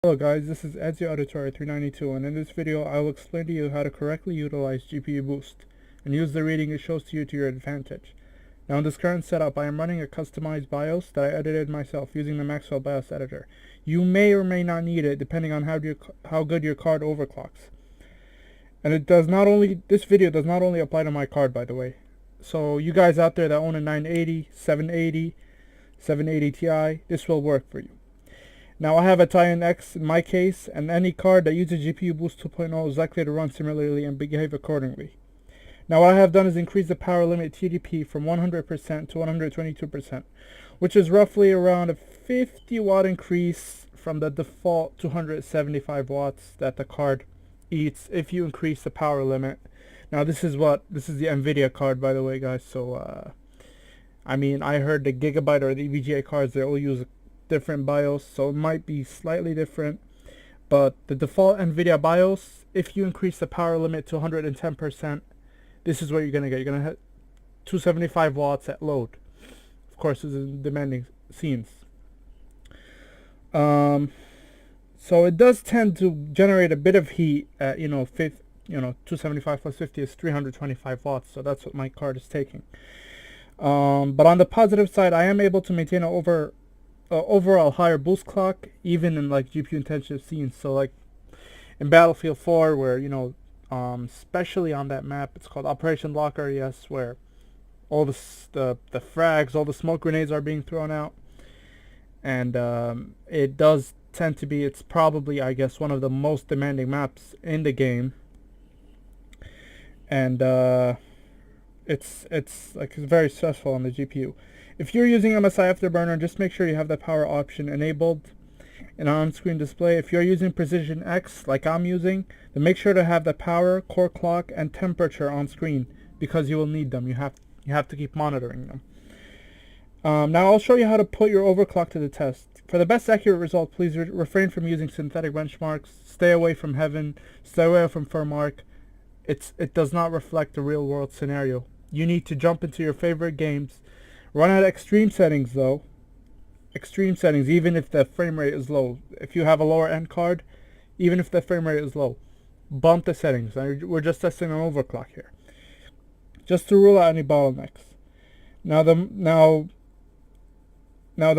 Hello guys, this is Ezio Auditor 392, and in this video I will explain to you how to correctly utilize GPU boost and use the reading it shows to you to your advantage. Now in this current setup I am running a customized BIOS that I edited myself using the Maxwell BIOS editor. You may or may not need it depending on how good your card overclocks. And this video does not only apply to my card, by the way. So you guys out there that own a 980, 780, 780 Ti, this will work for you. Now I have a Titan X in my case, and any card that uses GPU Boost 2.0 is likely to run similarly and behave accordingly. Now what I have done is increase the power limit TDP from 100% to 122%, which is roughly around a 50 watt increase from the default 275 watts that the card eats if you increase the power limit. Now this is the Nvidia card, by the way, guys, so I mean, I heard the Gigabyte or the EVGA cards, they all use different BIOS, so it might be slightly different, but the default Nvidia BIOS, if you increase the power limit to 110%, this is what you're gonna get. You're gonna hit 275 watts at load. Of course, this is demanding scenes. So it does tend to generate a bit of heat at 275 plus 50 is 325 watts, so that's what my card is taking. But on the positive side, I am able to maintain an overall higher boost clock even in like GPU intensive scenes. So like in Battlefield 4, where especially on that map, it's called Operation Locker, yes, where all the frags, all the smoke grenades are being thrown out, and it does tend to be, it's probably, I guess, one of the most demanding maps in the game, and it's very stressful on the GPU. If you're using MSI Afterburner, just make sure you have the power option enabled in on-screen display. If you're using Precision X like I'm using, then make sure to have the power, core clock, and temperature on screen, because you will need them. You have to keep monitoring them. Now I'll show you how to put your overclock to the test. For the best accurate result, please refrain from using synthetic benchmarks. Stay away from Heaven. Stay away from Furmark. It does not reflect the real world scenario. You need to jump into your favorite games. Run at extreme settings though. Extreme settings, even if the frame rate is low. If you have a lower end card, even if the frame rate is low, bump the settings. We're just testing an overclock here, just to rule out any bottlenecks. Now the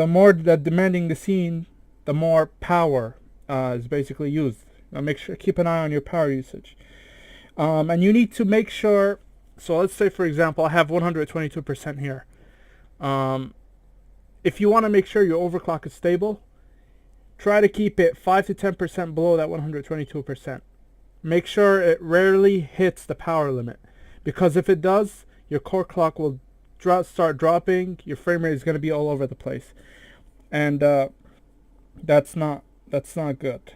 more that demanding the scene, the more power is basically used. Now keep an eye on your power usage, and you need to make sure. So let's say, for example, I have 122% here. If you want to make sure your overclock is stable, try to keep it 5 to 10% below that 122%. Make sure it rarely hits the power limit, because if it does, your core clock will start dropping. Your frame rate is going to be all over the place, and that's not good.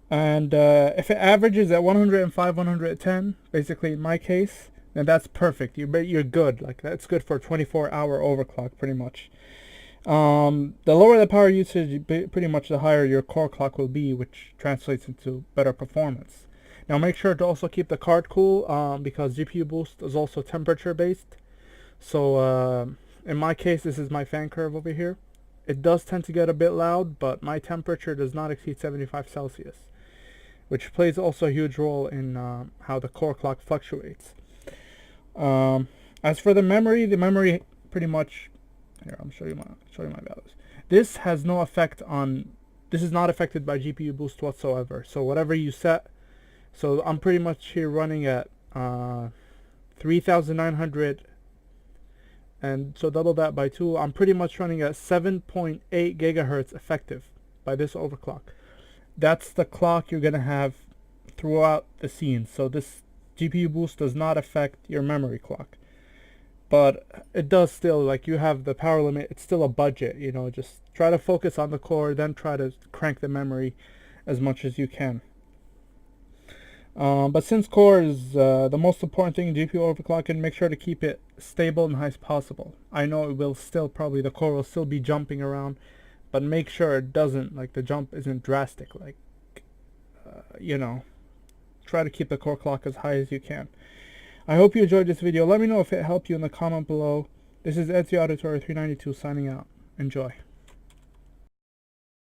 And if it averages at 105, 110, basically in my case, then that's perfect. You're good. Like, that's good for a 24-hour overclock, pretty much. The lower the power usage, pretty much the higher your core clock will be, which translates into better performance. Now make sure to also keep the card cool, because GPU boost is also temperature based. So in my case, this is my fan curve over here. It does tend to get a bit loud, but my temperature does not exceed 75 Celsius, which plays also a huge role in how the core clock fluctuates. As for the memory pretty much, here, I'll show you my values. This has no effect on, this is not affected by GPU boost whatsoever. So whatever you set, so I'm pretty much here running at 3900, and so double that by 2. I'm pretty much running at 7.8 gigahertz effective by this overclock. That's the clock you're gonna have throughout the scene. So this GPU boost does not affect your memory clock, but it does still, like, you have the power limit. It's still a budget, just try to focus on the core, then try to crank the memory as much as you can. But since core is the most important thing in GPU overclocking, make sure to keep it stable and high as possible. I know it will still, probably the core will still be jumping around, but make sure it doesn't, like, the jump isn't drastic, like, try to keep the core clock as high as you can. I hope you enjoyed this video. Let me know if it helped you in the comment below. This is Ezio Auditor 392 signing out. Enjoy.